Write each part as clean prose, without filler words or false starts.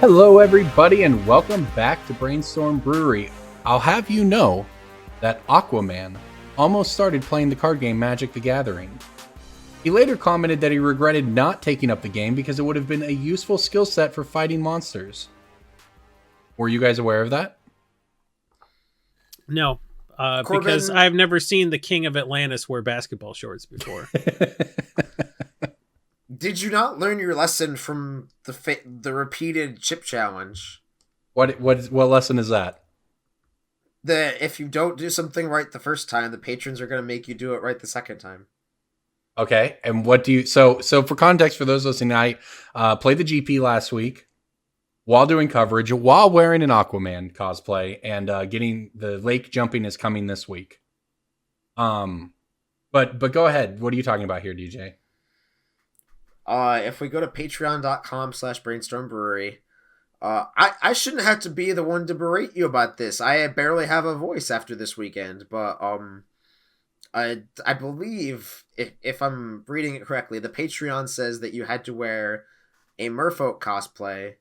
Hello, everybody, and welcome back to Brainstorm Brewery. I'll have you know that Aquaman almost started playing the card game Magic the Gathering. He later commented that he regretted not taking up the game because it would have been a useful skill set for fighting monsters. Were you guys aware of that? No, because I've never seen the King of Atlantis wear basketball shorts before. Did you not learn your lesson from the repeated chip challenge? What lesson is that? That if you don't do something right the first time, the patrons are going to make you do it right the second time. Okay, and what do you... So for context, for those listening, I played the GP last week while doing coverage, while wearing an Aquaman cosplay, and getting the lake jumping is coming this week. But go ahead. What are you talking about here, DJ? If we go to patreon.com/brainstormbrewery, I shouldn't have to be the one to berate you about this. I barely have a voice after this weekend, but I believe if I'm reading it correctly, the Patreon says that you had to wear a Merfolk cosplay,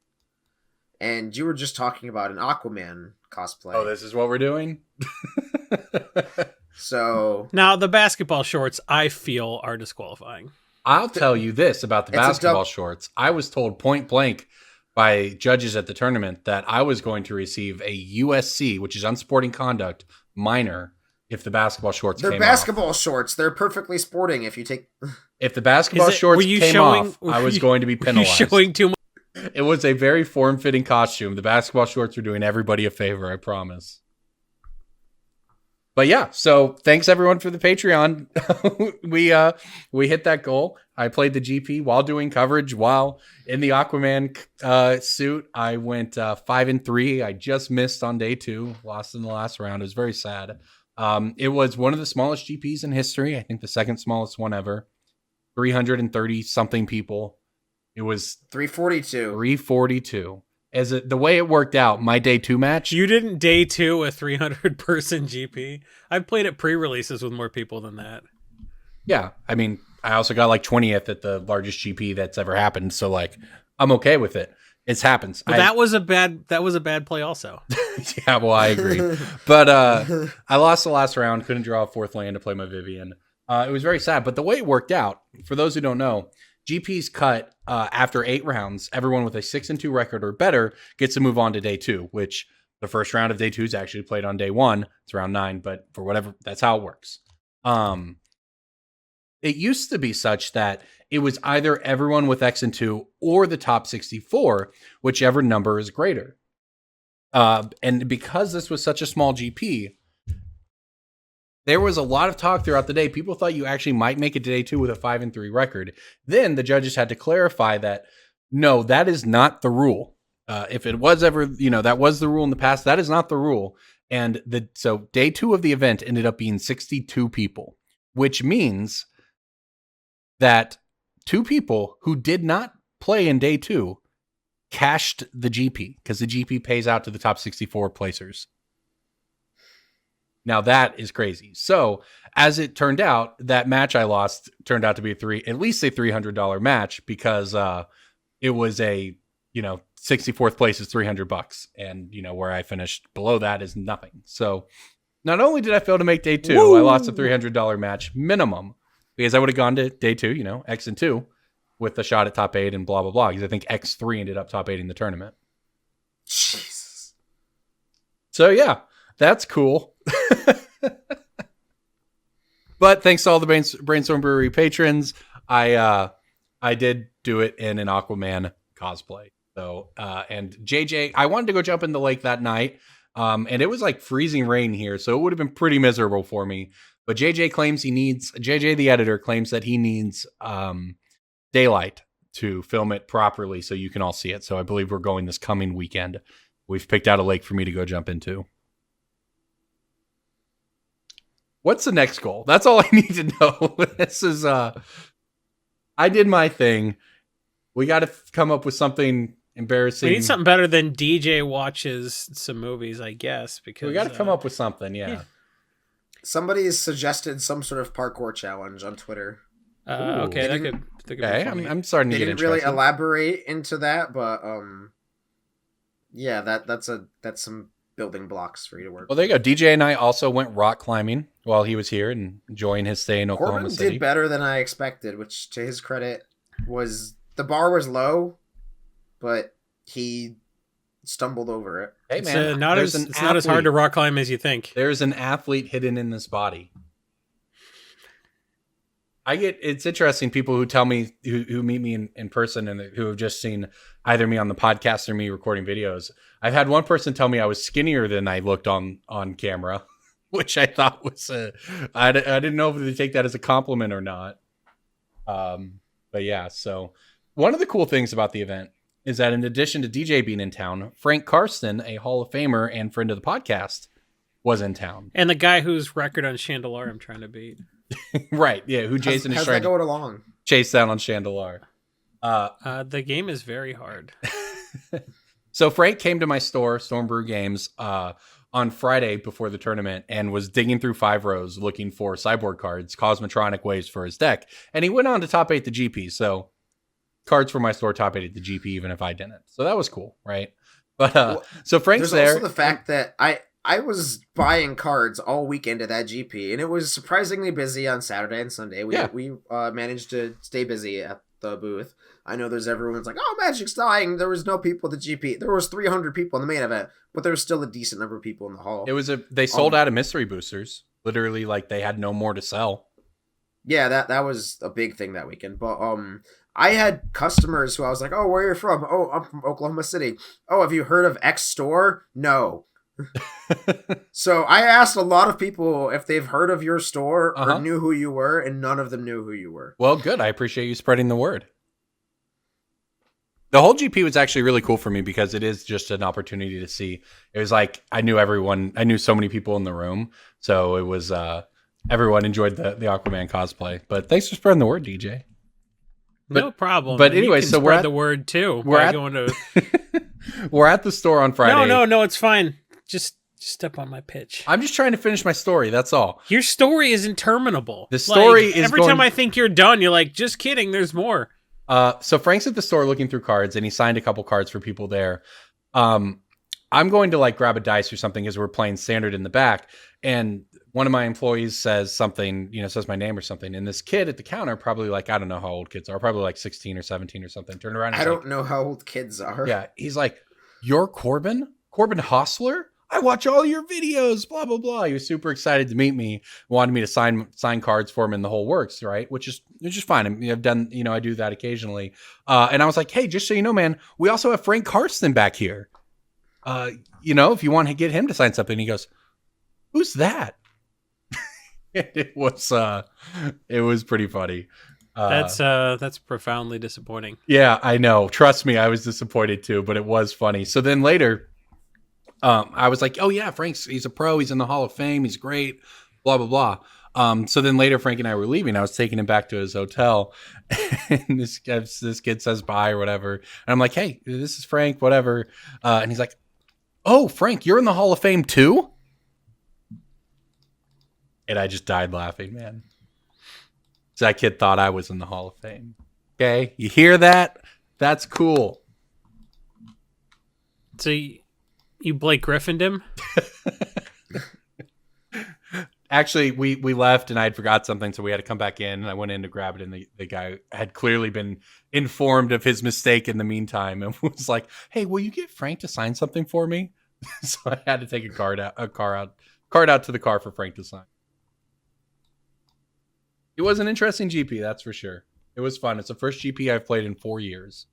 and you were just talking about an Aquaman cosplay. Oh, this is what we're doing? So now the basketball shorts, I feel, are disqualifying. I'll tell you this about the basketball shorts. I was told point blank by judges at the tournament that I was going to receive a USC, which is unsporting conduct, minor, if the basketball shorts came off. They're basketball shorts. They're perfectly sporting if you take... If the basketball shorts came off, I was going to be penalized. Were you showing too much? It was a very form-fitting costume. The basketball shorts were doing everybody a favor, I promise. But yeah, so thanks everyone for the Patreon. We hit that goal. I played the GP while doing coverage, while in the Aquaman suit. I went 5-3. I just missed on day 2, lost in the last round. It was very sad. It was one of the smallest GPs in history. I think the second smallest one ever. 330 something people. It was 342. 342. The way it worked out, my day 2 match. You didn't day 2 a 300-person GP. I've played at pre-releases with more people than that. Yeah, I mean, I also got like 20th at the largest GP that's ever happened, so like, I'm okay with it. It happens. But that was a bad play also. Yeah, well, I agree. But I lost the last round, couldn't draw a 4th land to play my Vivian. It was very sad, but the way it worked out, for those who don't know, GP's cut after 8 rounds. Everyone with a 6-2 record or better gets to move on to day 2, which the first round of day 2 is actually played on day 1. It's round 9, but for whatever, that's how it works. It used to be such that it was either everyone with X and 2 or the top 64, whichever number is greater. And because this was such a small GP, there was a lot of talk throughout the day. People thought you actually might make it to day 2 with a 5-3 record. Then the judges had to clarify that, no, that is not the rule. If it was ever, that was the rule in the past, that is not the rule. And so day 2 of the event ended up being 62 people, which means that 2 people who did not play in day 2 cashed the GP because the GP pays out to the top 64 placers. Now that is crazy. So as it turned out, that match I lost turned out to be at least a $300 match because it was a 64th place is $300, and where I finished below that is nothing. So not only did I fail to make day 2, I lost a $300 match minimum because I would have gone to day 2, X and 2 with a shot at top 8 and blah blah blah. Because I think X3 ended up top 8 in the tournament. Jesus. So yeah, that's cool. But thanks to all the Brainstorm Brewery patrons, I did do it in an Aquaman cosplay. So and JJ, I wanted to go jump in the lake that night, and it was like freezing rain here, so it would have been pretty miserable for me. But JJ the editor claims that he needs daylight to film it properly so you can all see it. So I believe we're going this coming weekend. We've picked out a lake for me to go jump into. What's the next goal? That's all I need to know. This is, I did my thing. We got to come up with something embarrassing. We need something better than DJ watches some movies, I guess. Because we got to come up with something, yeah. Somebody has suggested some sort of parkour challenge on Twitter. Okay, that could Okay, I'm starting to get interested. They didn't really elaborate into that, but Yeah, that's some building blocks for you to work. Well, there you go. DJ and I also went rock climbing while he was here and enjoying his stay in Oklahoma Corbin City. did better than I expected, which to his credit was the bar was low, but he stumbled over it. Hey It's man, not there's as an it's not as hard to athlete. rock climb as you think. There's an athlete hidden in this body. It's interesting, people who tell me who meet me in person and who have just seen either me on the podcast or me recording videos. I've had one person tell me I was skinnier than I looked on camera, which I thought was I didn't know if they take that as a compliment or not. But yeah, so one of the cool things about the event is that in addition to DJ being in town, Frank Karsten, a Hall of Famer and friend of the podcast, was in town. And the guy whose record on Chandelar I'm trying to beat. Right, yeah, who Jason is How's trying that to going along? chase down on Chandelar. The game is very hard. So Frank came to my store, Storm Brew Games, on Friday before the tournament and was digging through 5 rows looking for sideboard cards, Cosmotronic waves for his deck. And he went on to top 8 the GP. So cards for my store top 8 the GP, even if I didn't. So that was cool, right? But so Frank's There's there. also the fact that I was buying cards all weekend at that GP, and it was surprisingly busy on Saturday and Sunday. We managed to stay busy at the booth. I know everyone's like, oh, Magic's dying. There was no people at the GP. There was 300 people in the main event, but there was still a decent number of people in the hall. They sold out of mystery boosters. Literally, like they had no more to sell. Yeah, that was a big thing that weekend. But I had customers who I was like, oh, where are you from? Oh, I'm from Oklahoma City. Oh, have you heard of X store? No. So I asked a lot of people if they've heard of your store or knew who you were, and none of them knew who you were. Well, good. I appreciate you spreading the word. The whole GP was actually really cool for me because it is just an opportunity to see. It was like I knew everyone. I knew so many people in the room. So it was everyone enjoyed the Aquaman cosplay. But thanks for spreading the word, DJ. No problem. But You anyway, can so we're spread at the word too. we're at- Going to... We're at the store on Friday. No, it's fine. Just step on my pitch. I'm just trying to finish my story. That's all. Your story is interminable. The story is every time I think you're done, you're like, just kidding. There's more. So Frank's at the store looking through cards, and he signed a couple cards for people there. I'm going to like grab a dice or something because we're playing standard in the back, and one of my employees says something, says my name or something, and this kid at the counter, probably like, I don't know how old kids are, probably like 16 or 17 or something, turned around and I don't know how old kids are. Yeah, he's like, you're Corbin Hostler? I watch all your videos, blah, blah, blah. He was super excited to meet me, wanted me to sign cards for him in the whole works, right? Which is fine. I mean, I've done, I do that occasionally. And I was like, hey, just so you know, man, we also have Frank Karsten back here. If you want to get him to sign something. He goes, who's that? It was pretty funny. That's profoundly disappointing. Yeah, I know. Trust me, I was disappointed too, but it was funny. So then later, I was like, oh yeah, he's a pro. He's in the Hall of Fame. He's great, blah, blah, blah. So then later, Frank and I were leaving. I was taking him back to his hotel, and this kid says bye or whatever. And I'm like, hey, this is Frank, whatever. And he's like, oh, Frank, you're in the Hall of Fame too? And I just died laughing, man. So that kid thought I was in the Hall of Fame. Okay, you hear that? That's cool. So you Blake Griffined him? Actually, we left and I had forgot something, so we had to come back in, and I went in to grab it, and the guy had clearly been informed of his mistake in the meantime and was like, hey, will you get Frank to sign something for me? So I had to take a card out to the car for Frank to sign. It was an interesting GP, that's for sure. It was fun. It's the first GP I've played in 4 years.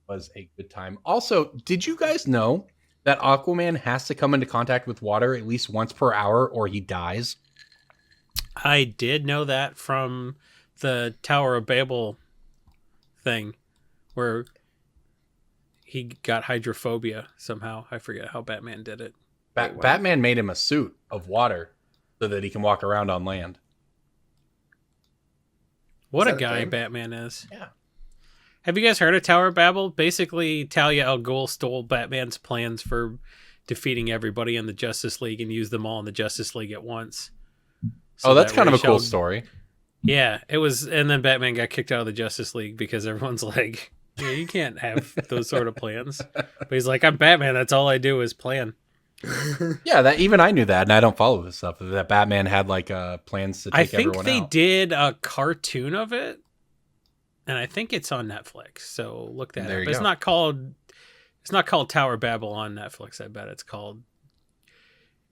It was a good time. Also, did you guys know that Aquaman has to come into contact with water at least once per hour or he dies? I did know that from the Tower of Babel thing, where he got hydrophobia somehow. I forget how Batman did it. Batman made him a suit of water so that he can walk around on land. What a guy Batman is. Yeah. Have you guys heard of Tower of Babel? Basically, Talia al Ghul stole Batman's plans for defeating everybody in the Justice League and used them all in the Justice League at once. So that's kind of a cool story. Yeah, it was, and then Batman got kicked out of the Justice League because everyone's like, Yeah, you can't have those sort of plans. But he's like, I'm Batman. That's all I do is plan. Yeah, that even I knew that, and I don't follow this stuff. That Batman had like plans to take I think everyone they out. did a cartoon of it, and I think it's on Netflix. So look that There up. you It's go. not called. It's not called Tower Babel on Netflix. I bet it's called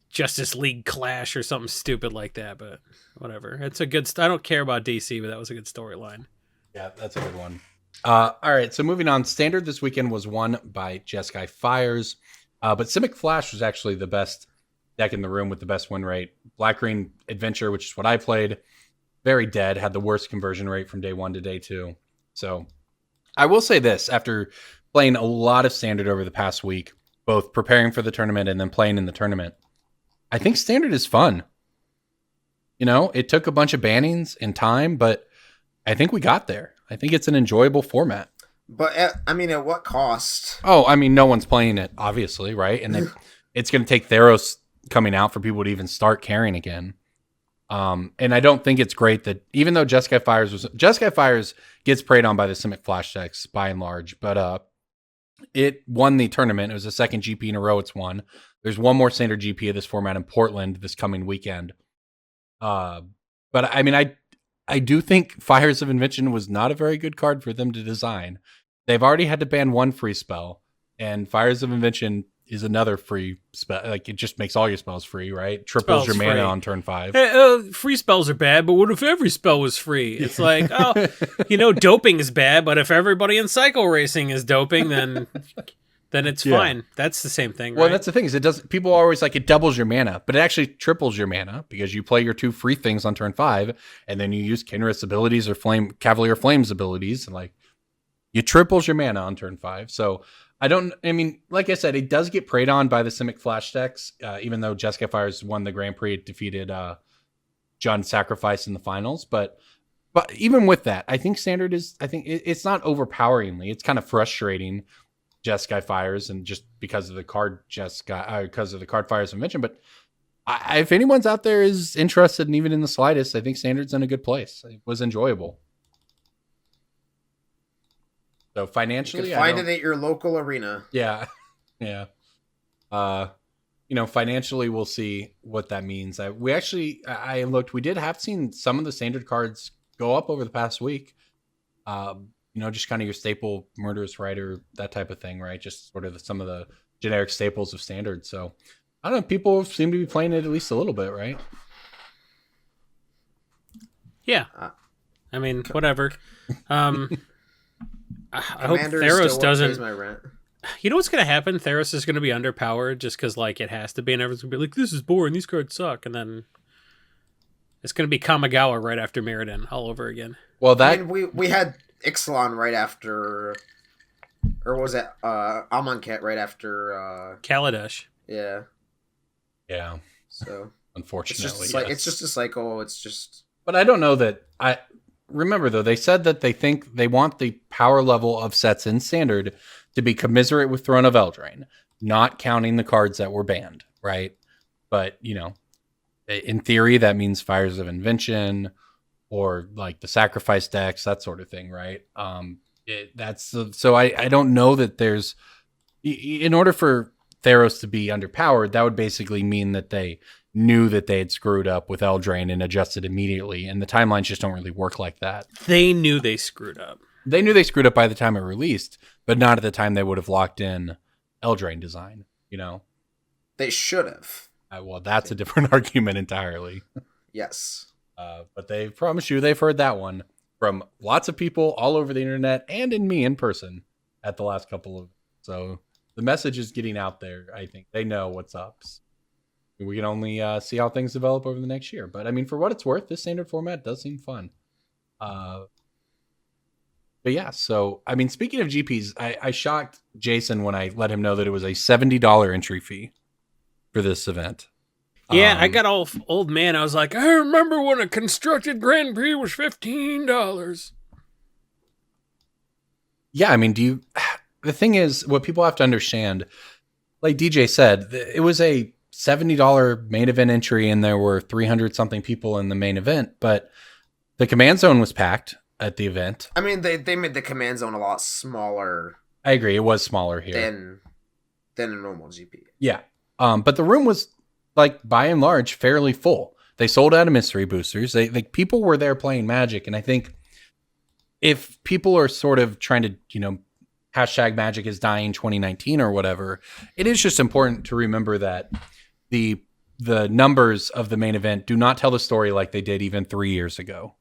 Justice League Clash or something stupid like that. But whatever. It's a good. I don't care about DC, but that was a good storyline. Yeah, that's a good one. All right, so moving on. Standard this weekend was won by Jeskai Fires, but Simic Flash was actually the best deck in the room with the best win rate. Black Green Adventure, which is what I played, very dead, had the worst conversion rate from day 1 to day 2. So I will say this, after playing a lot of Standard over the past week, both preparing for the tournament and then playing in the tournament, I think Standard is fun. You know, it took a bunch of bannings and time, but I think we got there. I think it's an enjoyable format. But at what cost? Oh, I mean, no one's playing it, obviously, right? And it's going to take Theros coming out for people to even start caring again. And I don't think it's great that even though Jeskai Fires gets preyed on by the Simic Flash decks by and large, but it won the tournament. It was the second GP in a row it's won. There's one more standard GP of this format in Portland this coming weekend. But I mean, I do think Fires of Invention was not a very good card for them to design. They've already had to ban one free spell, and Fires of Invention is another free spell. Like, it just makes all your spells free, right? Triples Spells your mana free. on turn 5. Hey, free spells are bad, but what if every spell was free? It's like, doping is bad, but if everybody in cycle racing is doping, then it's fine. That's the same thing, right? Well, that's the thing, is people are always like, it doubles your mana, but it actually triples your mana because you play your 2 free things on turn 5, and then you use Kinrith's abilities or Cavalier Flames abilities, and like, you triples your mana on turn 5. So like I said, it does get preyed on by the Simic Flash decks, even though Jeskai Fires won the Grand Prix, it defeated John Sacrifice in the finals. But even with that, I think Standard it's not overpoweringly. It's kind of frustrating Jeskai Fires, and just because of the card because of the card Fires I mentioned. But if anyone's out there is interested, and even in the slightest, I think Standard's in a good place. It was enjoyable. So financially, you can find it at your local arena. Yeah. Yeah. Financially, we'll see what that means. I looked, we did have seen some of the Standard cards go up over the past week. Just kind of your staple Murderous Rider, that type of thing, right? Just sort of some of the generic staples of Standard. So I don't know, people seem to be playing it at least a little bit, right? Yeah. I mean, whatever. I hope Commander Theros still doesn't. pays my rent. You know what's going to happen? Theros is going to be underpowered just because, like, it has to be, and everyone's going to be like, this is boring, these cards suck, and then it's going to be Kamigawa right after Mirrodin all over again. Well, we had Ixalan right after, or was it Amonkhet right after Kaladesh. Yeah. Yeah. So unfortunately, it's just a cycle. It's just. But I don't know that remember, though, they said that they think they want the power level of sets in Standard to be commensurate with Throne of Eldraine, not counting the cards that were banned, right? But, in theory, that means Fires of Invention or like the Sacrifice decks, that sort of thing, right? So I don't know that there's, in order for Theros to be underpowered, that would basically mean that they knew that they had screwed up with Eldraine and adjusted immediately, and the timelines just don't really work like that. They knew they screwed up. They knew they screwed up by the time it released, but not at the time they would have locked in Eldraine design, They should have. Well, that's a different argument entirely. Yes. But they promise you they've heard that one from lots of people all over the internet and in me in person at the last couple of. So the message is getting out there. I think they know what's up. We can only see how things develop over the next year. But I mean, for what it's worth, this Standard format does seem fun. But yeah, so I mean, speaking of GPs, I shocked Jason when I let him know that it was a $70 entry fee for this event. Yeah, I got all old man. I was like, I remember when a constructed Grand Prix was $15. Yeah, I mean, the thing is, what people have to understand, like DJ said, it was a $70 main event entry and there were 300 something people in the main event, but the command zone was packed. at the event. I mean, they made the command zone a lot smaller. I agree. It was smaller here than a normal GP. Yeah. But the room was, like, by and large, fairly full. They sold out of mystery boosters. People were there playing Magic, and I think if people are sort of trying to, hashtag Magic is dying 2019 or whatever, it is just important to remember that the numbers of the main event do not tell the story like they did even 3 years ago.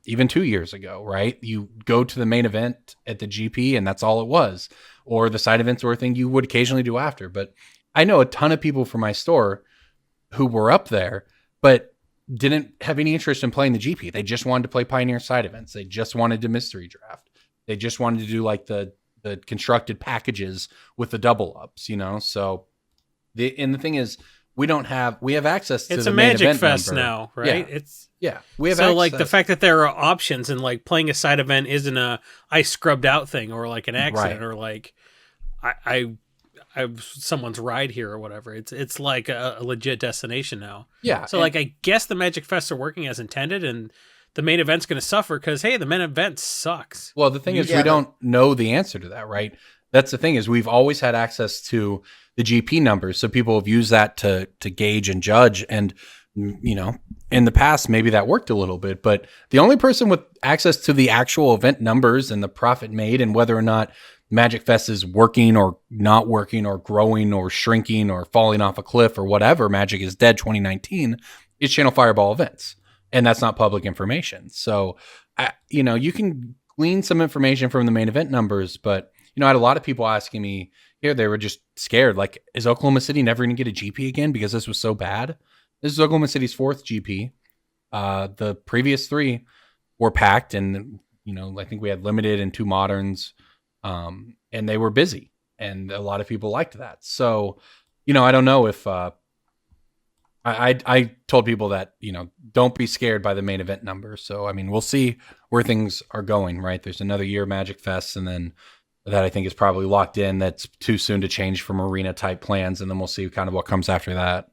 Even 2 years ago, right? You go to the main event at the GP and that's all it was. Or the side events were a thing you would occasionally do after. But I know a ton of people from my store who were up there, but didn't have any interest in playing the GP. They just wanted to play Pioneer side events. They just wanted to mystery draft. They just wanted to do like the constructed packages with the double ups, So the thing is, we have access to it's the a main Magic event Fest number. now, right? We have so access. like the fact that there are options and like playing a side event isn't a I scrubbed out thing or like an accident or like I someone's ride here or whatever. It's like a legit destination now. Yeah. So like I guess the Magic Fests are working as intended, and the main event's going to suffer because hey, the main event sucks. Well, the thing is, we don't know the answer to that, right? That's the thing is we've always had access to the GP numbers, so people have used that to gauge and judge. And in the past, maybe that worked a little bit, but the only person with access to the actual event numbers and the profit made and whether or not Magic Fest is working or not working or growing or shrinking or falling off a cliff or whatever, Magic is dead 2019, is Channel Fireball Events. And that's not public information. So, you can glean some information from the main event numbers, but, I had a lot of people asking me here, they were just scared. Like, is Oklahoma City never going to get a GP again because this was so bad? This is Oklahoma City's 4th GP. The previous 3 were packed, and, I think we had limited and 2 moderns, and they were busy, and a lot of people liked that. So, I don't know if, I told people that, don't be scared by the main event number. So, I mean, we'll see where things are going, right? There's another year of Magic Fest, and then that I think is probably locked in. That's too soon to change from arena type plans. And then we'll see kind of what comes after that.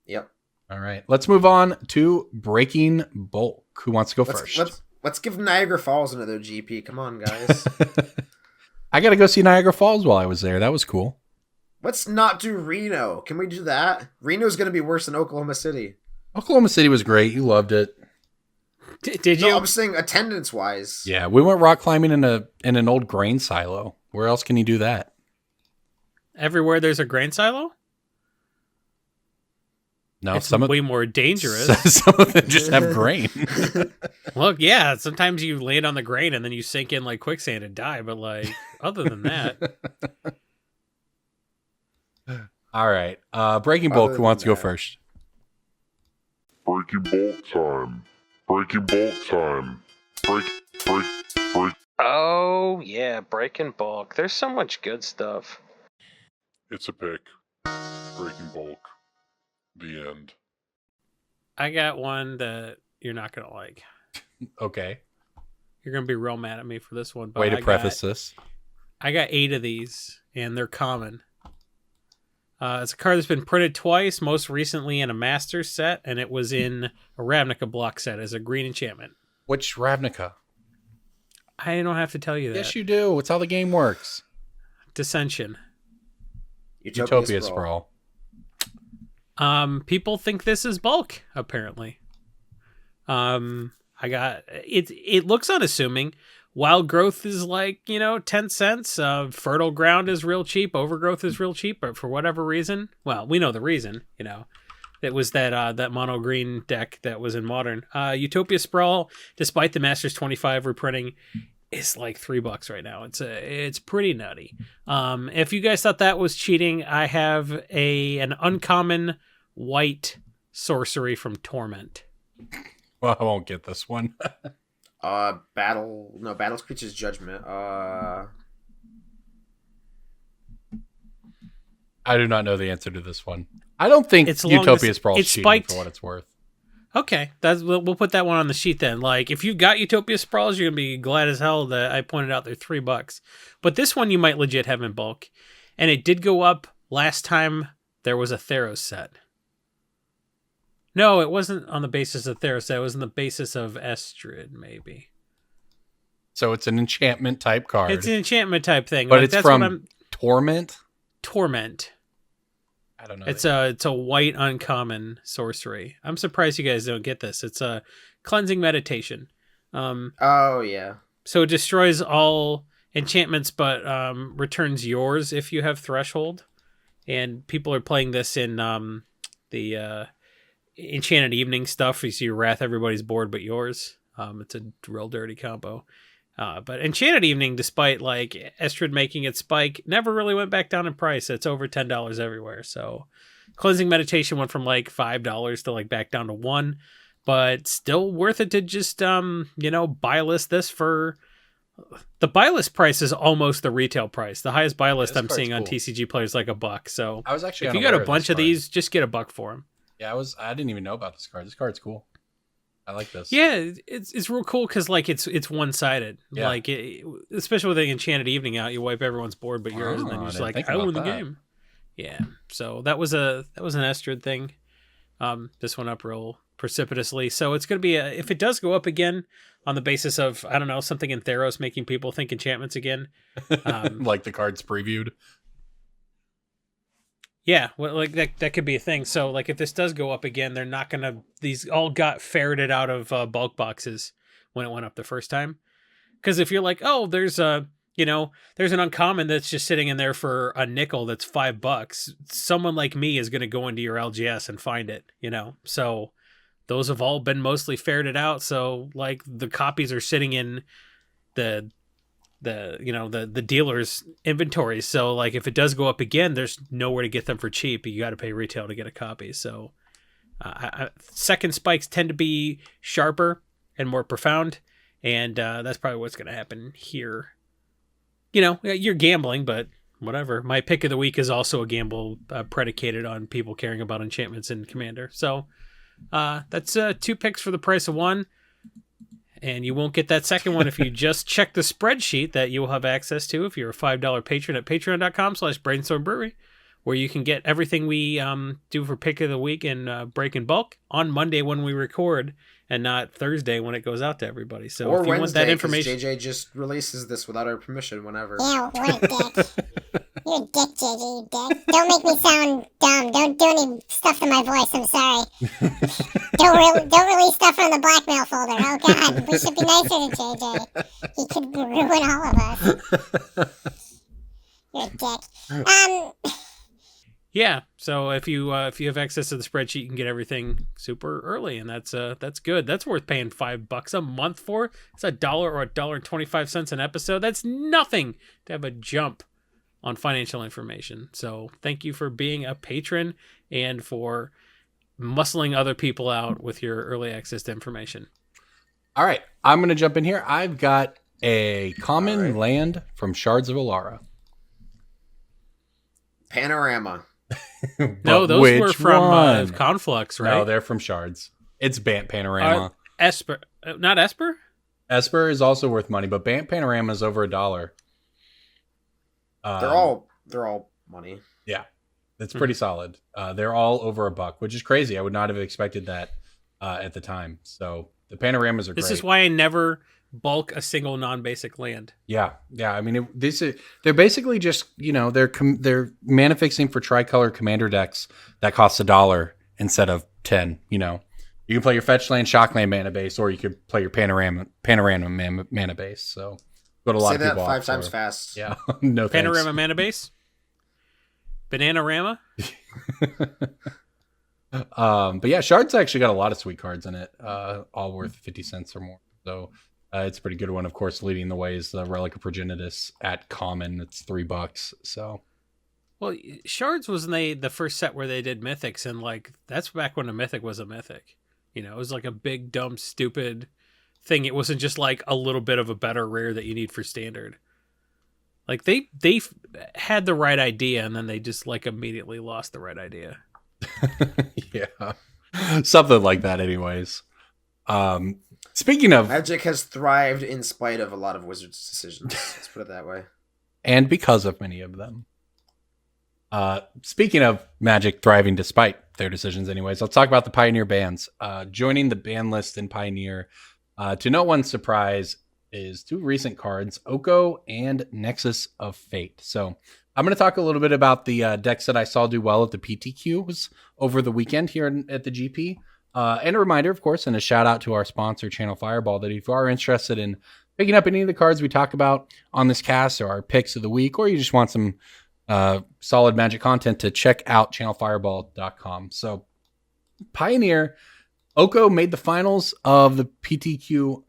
Yep. All right. Let's move on to Breaking Bulk. Who wants to go first? Let's give Niagara Falls another GP. Come on, guys. I got to go see Niagara Falls while I was there. That was cool. Let's not do Reno. Can we do that? Reno's going to be worse than Oklahoma City. Oklahoma City was great. You loved it. Did you? No, I'm saying attendance-wise. Yeah, we went rock climbing in an old grain silo. Where else can you do that? Everywhere there's a grain silo? No, it's way more dangerous. Some of them just have grain. Look, yeah, sometimes you land on the grain and then you sink in like quicksand and die. But like, other than that... All right. Breaking Bulk, who wants to go first? Breaking Bulk time. Breaking Bulk time. Break. Oh, yeah, Breaking Bulk. There's so much good stuff. It's a pick. Breaking Bulk. The end. I got one that you're not going to like. Okay. You're going to be real mad at me for this one. But Way to preface this. I got 8 of these, and they're common. It's a card that's been printed twice, most recently in a Masters set, and it was in a Ravnica block set as a green enchantment. Which Ravnica? I don't have to tell you that. Yes, you do. It's how the game works. Dissension. Utopia Sprawl. People think this is bulk, apparently. I got it. It looks unassuming. Wild growth is like, 10 cents. Fertile ground is real cheap. Overgrowth is real cheap. But for whatever reason, well, we know the reason, it was that mono green deck that was in Modern. Utopia Sprawl, despite the Masters 25 reprinting, is like $3 right now. It's pretty nutty. If you guys thought that was cheating, I have an uncommon white sorcery from Torment. Well, I won't get this one. Battle's Creature's Judgment. I do not know the answer to this one. I don't think Utopia Sprawl is cheating for what it's worth. Okay, we'll put that one on the sheet then. Like, if you've got Utopia Sprawls, you're gonna be glad as hell that I pointed out they're $3. But this one you might legit have in bulk, and it did go up last time there was a Theros set. No, it wasn't on the basis of Theros. It was on the basis of Estrid, maybe. So it's an enchantment type card. It's an enchantment type thing. But like, it's that's from what I'm... Torment? Torment. I don't know. It's a white uncommon sorcery. I'm surprised you guys don't get this. It's a cleansing meditation. Oh, yeah. So it destroys all enchantments, but returns yours if you have Threshold. And people are playing this in the Enchanted Evening stuff. You see your Wrath, everybody's board but yours. It's a real dirty combo. But Enchanted Evening, despite like Estrid making it spike, never really went back down in price. It's over $10 everywhere. So Cleansing Meditation went from like $5 to like back down to $1, but still worth it to just buy list this for. The buy list price is almost the retail price. The highest buy list I'm seeing on TCG Player is like $1. So I was actually if you got a bunch of these, just get $1 for them. Yeah, I didn't even know about this card. This card's cool. I like this. Yeah, it's real cool because like it's one-sided. Yeah. Like especially with the Enchanted Evening out, you wipe everyone's board but yours, and then you're just like, I won the game. Yeah. So that was an Estrid thing. This went up real precipitously. So it's gonna be if it does go up again on the basis of I don't know something in Theros making people think enchantments again. Like the cards previewed. Yeah, well, like that could be a thing. So, like, if this does go up again, they're not gonna. These all got ferreted out of bulk boxes when it went up the first time. Because if you're like, oh, there's an uncommon that's just sitting in there for a nickel that's $5. Someone like me is gonna go into your LGS and find it. So those have all been mostly ferreted out. So like the copies are sitting in the dealer's inventory. So like if it does go up again, there's nowhere to get them for cheap. You got to pay retail to get a copy. So second spikes tend to be sharper and more profound, and that's probably what's going to happen here. You're gambling, but whatever. My pick of the week is also a gamble predicated on people caring about enchantments in Commander. So that's 2 picks for the price of 1. And you won't get that second one if you just check the spreadsheet that you will have access to if you're a $5 patron at patreon.com/Brainstorm Brewery, where you can get everything we do for Pick of the Week and Break in Bulk on Monday when we record and not Thursday when it goes out to everybody. So or if you Wednesday, want that information... JJ just releases this without our permission whenever. Yeah, what a dick. You're a dick, JJ, you dick. Don't make me sound dumb. Don't do any stuff to my voice, I'm sorry. Don't release stuff from the blackmail folder. Oh, God, we should be nicer to JJ. He could ruin all of us. You're a dick. Yeah, so if you have access to the spreadsheet, you can get everything super early, and that's good. That's worth paying $5 a month for. It's $1 or $1.25 an episode. That's nothing to have a jump on financial information. So thank you for being a patron and for muscling other people out with your early access to information. All right, I'm going to jump in here. I've got a common land from Shards of Alara. Panorama. No, those were from Conflux, right? No, they're from Shards. It's Bant Panorama. Esper, not Esper? Esper is also worth money, but Bant Panorama is over $1. They're all money. Yeah, it's pretty solid. They're all over $1, which is crazy. I would not have expected that at the time. So the panoramas are great. This is why I never bulk a single non-basic land. Yeah. I mean, they're basically just they're mana fixing for tricolor commander decks that cost $1 instead of 10. You can play your fetch land, shock land mana base, or you could play your panorama mana base. So go to a lot of people. Say that 5 times fast. Yeah, no thanks. Panorama mana base. Bananarama. But yeah, Shards actually got a lot of sweet cards in it, all worth 50 cents or more. So it's a pretty good one. Of course, leading the way is the Relic of Progenitus at common. It's $3. So, well, Shards was the first set where they did mythics, and like that's back when a mythic was a mythic. It was like a big, dumb, stupid thing. It wasn't just like a little bit of a better rare that you need for standard. Like they had the right idea, and then they just like immediately lost the right idea. Yeah, something like that. Anyways, speaking of Magic has thrived in spite of a lot of Wizards' decisions. Let's put it that way. And because of many of them. Speaking of Magic thriving despite their decisions anyways. Let's talk about the Pioneer bans. Joining the ban list in Pioneer, to no one's surprise, is 2 recent cards, Oko and Nexus of Fate. So I'm going to talk a little bit about the decks that I saw do well at the PTQs over the weekend here at the GP. And a reminder, of course, and a shout out to our sponsor, Channel Fireball, that if you are interested in picking up any of the cards we talk about on this cast or our picks of the week, or you just want some solid Magic content, to check out channelfireball.com. So Pioneer, Oko made the finals of the PTQ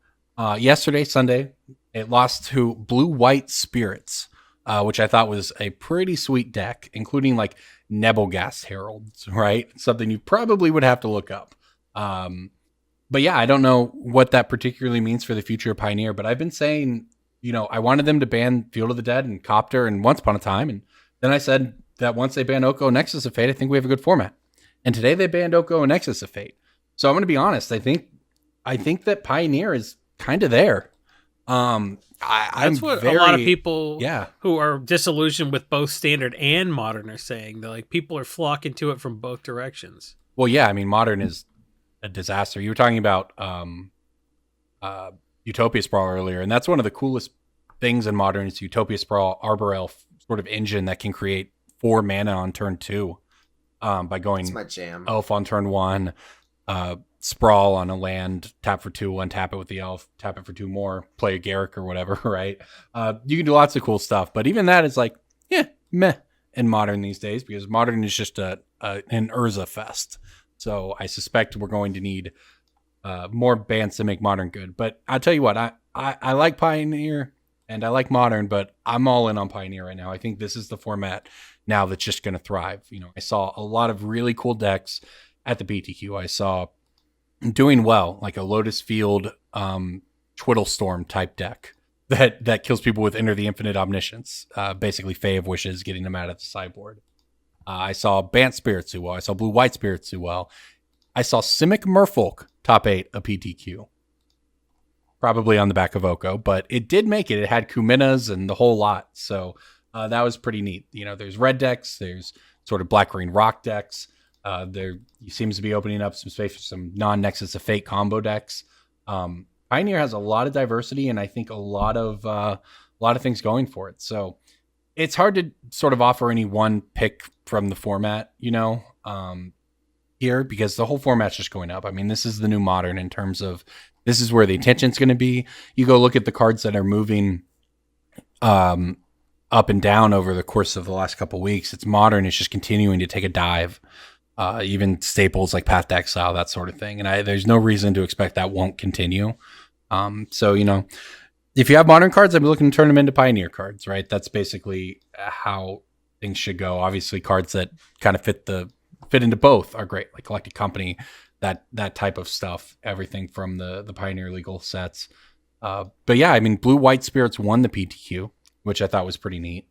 yesterday, Sunday. It lost to Blue-White Spirits, which I thought was a pretty sweet deck, including like Nebelgast Heralds, right? Something you probably would have to look up. But yeah, I don't know what that particularly means for the future of Pioneer, but I've been saying, I wanted them to ban Field of the Dead and Copter and Once Upon a Time. And then I said that once they ban Oko and Nexus of Fate, I think we have a good format. And today they banned Oko and Nexus of Fate. So I'm going to be honest. I think that Pioneer is kind of there. That's what a lot of people who are disillusioned with both Standard and Modern are saying. They're like, people are flocking to it from both directions. Well, yeah, I mean, Modern is a disaster. You were talking about Utopia Sprawl earlier, and that's one of the coolest things in Modern is Utopia Sprawl Arbor Elf sort of engine that can create 4 mana on turn 2 by going It's my jam. Elf on turn 1, Sprawl on a land, tap for 2, untap it with the Elf, tap it for 2 more, play a Garruk or whatever, right? You can do lots of cool stuff, but even that is like, meh in Modern these days, because Modern is just an Urza fest. So I suspect we're going to need more bans to make Modern good. But I'll tell you what, I like Pioneer and I like Modern, but I'm all in on Pioneer right now. I think this is the format now that's just going to thrive. I saw a lot of really cool decks at the PTQ. I saw doing well, like a Lotus Field Twiddlestorm type deck that kills people with Enter the Infinite Omniscience, basically Fae of Wishes, getting them out of the sideboard. I saw Bant Spirits do well. I saw Blue-White Spirits do well. I saw Simic Merfolk top 8 a PTQ. Probably on the back of Oko, but it did make it. It had Kuminas and the whole lot. So that was pretty neat. There's red decks. There's sort of black-green rock decks. There seems to be opening up some space for some non-Nexus of Fate combo decks. Pioneer has a lot of diversity, and I think a lot of things going for it. So it's hard to sort of offer any one pick from the format, here, because the whole format's just going up. I mean, this is the new Modern in terms of this is where the attention's going to be. You go look at the cards that are moving up and down over the course of the last couple of weeks. It's Modern is just continuing to take a dive. Even staples like Path to Exile, that sort of thing. And there's no reason to expect that won't continue. So, if you have Modern cards, I'd be looking to turn them into Pioneer cards, right? That's basically how things should go. Obviously, cards that kind of fit into both are great, like Collected Company, that type of stuff, everything from the Pioneer legal sets. But yeah, I mean, Blue-White Spirits won the PTQ, which I thought was pretty neat.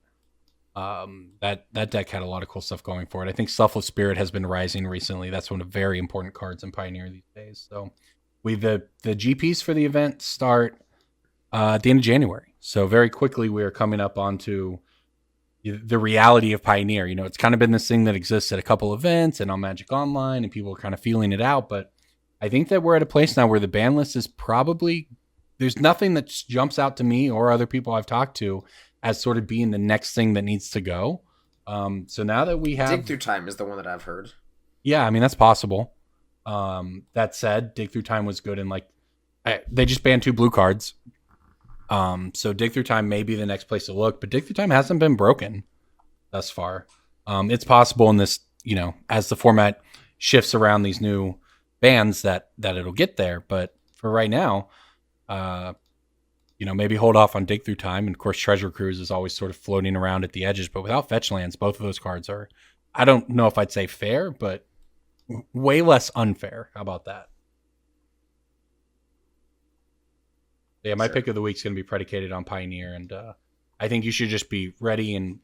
That deck had a lot of cool stuff going for it. I think Selfless Spirit has been rising recently. That's one of the very important cards in Pioneer these days. So the GPs for the event start at the end of January. So very quickly we are coming up onto the reality of Pioneer. It's kind of been this thing that exists at a couple events and on Magic Online, and people are kind of feeling it out. But I think that we're at a place now where the ban list is probably, there's nothing that jumps out to me or other people I've talked to as sort of being the next thing that needs to go. So now that we have... Dig Through Time is the one that I've heard. Yeah, I mean, that's possible. That said, Dig Through Time was good, and they just banned 2 blue cards. So Dig Through Time may be the next place to look, but Dig Through Time hasn't been broken thus far. It's possible in this, as the format shifts around these new bans that it'll get there. But for right now, maybe hold off on Dig Through Time. And of course, Treasure Cruise is always sort of floating around at the edges, but without fetch lands, both of those cards are, I don't know if I'd say fair, but way less unfair. How about that? Yeah, my pick of the week is going to be predicated on Pioneer, and I think you should just be ready and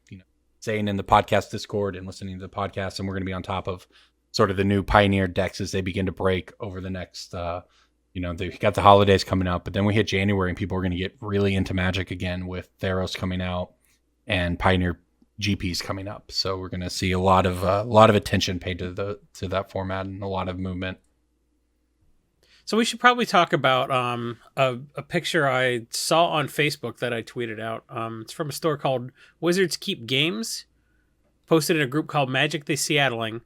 staying in the podcast Discord and listening to the podcast, and we're going to be on top of sort of the new Pioneer decks as they begin to break over the next. They've got the holidays coming up, but then we hit January, and people are going to get really into Magic again with Theros coming out and Pioneer GPs coming up. So we're going to see a lot of attention paid to that format and a lot of movement. So we should probably talk about a picture I saw on Facebook that I tweeted out. It's from a store called Wizards Keep Games, posted in a group called Magic the Seattling.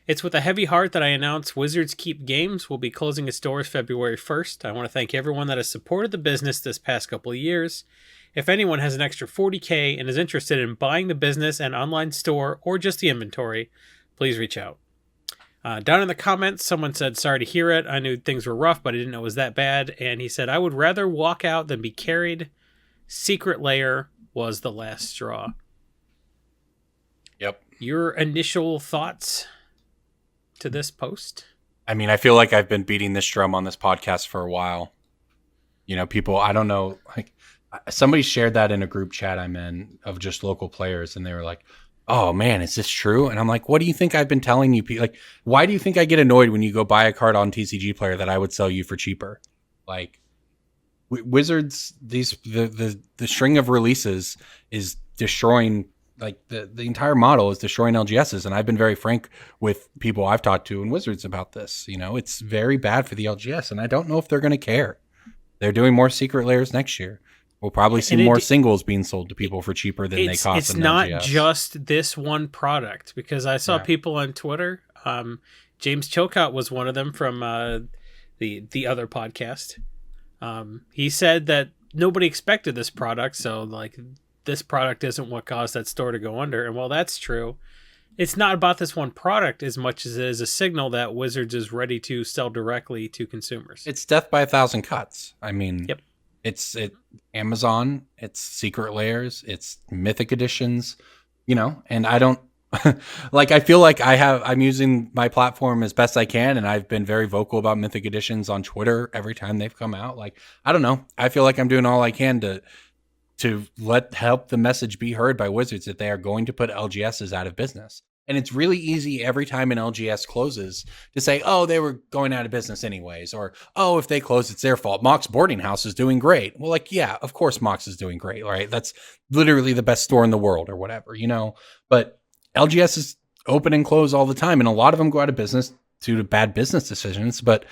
It's with a heavy heart that I announce Wizards Keep Games will be closing its doors February 1st. I want to thank everyone that has supported the business this past couple of years. If anyone has an extra $40K and is interested in buying the business and online store or just the inventory, please reach out. Down in the comments, someone said, sorry to hear it. I knew things were rough, but I didn't know it was that bad. And he said, I would rather walk out than be carried. Secret Lair was the last straw. Yep. Your initial thoughts to this post? I mean, I feel like I've been beating this drum on this podcast for a while. You know, people, I don't know, like somebody shared that in a group chat I'm in of just local players, and they were like, oh man, is this true? And I'm like, what do you think I've been telling you? Like, why do you think I get annoyed when you go buy a card on TCG Player that I would sell you for cheaper? Like, Wizards, the string of releases is destroying, like the entire model is destroying LGSs. And I've been very frank with people I've talked to in Wizards about this. You know, it's very bad for the LGS, and I don't know if they're going to care. They're doing more Secret Lairs next year. We'll probably see more singles being sold to people for cheaper than they cost. It's not just this one product, because I saw people on Twitter. James Chilcott was one of them from the other podcast. He said that nobody expected this product, so like this product isn't what caused that store to go under. And while that's true, it's not about this one product as much as it is a signal that Wizards is ready to sell directly to consumers. It's death by 1,000 cuts. I mean, yep. It's Amazon, it's Secret Lairs, it's Mythic Editions, you know, and I don't like, I feel like I'm using my platform as best I can, and I've been very vocal about Mythic Editions on Twitter every time they've come out. Like, I don't know. I feel like I'm doing all I can to help the message be heard by Wizards that they are going to put LGSs out of business. And it's really easy every time an LGS closes to say, oh, they were going out of business anyways. Or, oh, if they close, it's their fault. Mox Boarding House is doing great. Well, like, yeah, of course Mox is doing great, right? That's literally the best store in the world or whatever, you know? But LGS is open and close all the time. And a lot of them go out of business due to bad business decisions. But,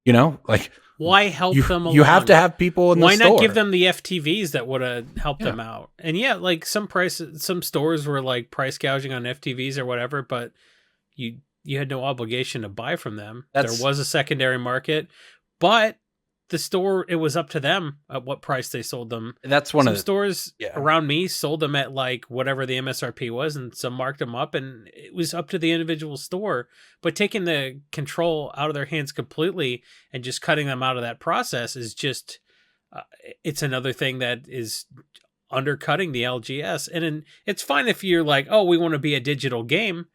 you know, like... Why help them along? You have to have people in the store. Why not give them the FTVs that would have helped them out? And yeah, like some stores were like price gouging on FTVs or whatever, but you had no obligation to buy from them. There was a secondary market, but the store, it was up to them at what price they sold them. That's one some of the stores around me sold them at like whatever the MSRP was, and some marked them up, and it was up to the individual store. But taking the control out of their hands completely and just cutting them out of that process is just it's another thing that is undercutting the LGS. And it's fine if you're like, oh, we want to be a digital game.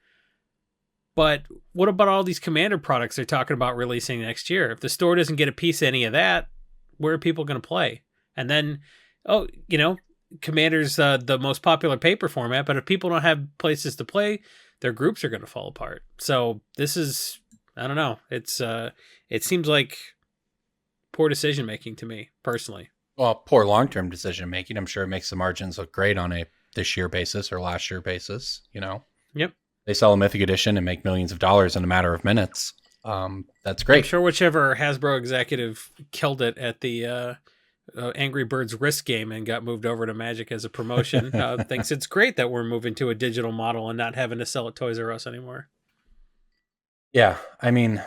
But what about all these Commander products they're talking about releasing next year? If the store doesn't get a piece of any of that, where are people going to play? And then, oh, you know, Commander's the most popular paper format, but if people don't have places to play, their groups are going to fall apart. So this is, I don't know. It seems like poor decision making to me personally. Well, poor long-term decision making. I'm sure it makes the margins look great on a this year basis or last year basis, you know? Yep. They sell a Mythic Edition and make millions of dollars in a matter of minutes. That's great. I'm sure whichever Hasbro executive killed it at the Angry Birds Risk game and got moved over to Magic as a promotion thinks it's great that we're moving to a digital model and not having to sell at Toys R Us anymore. Yeah, I mean,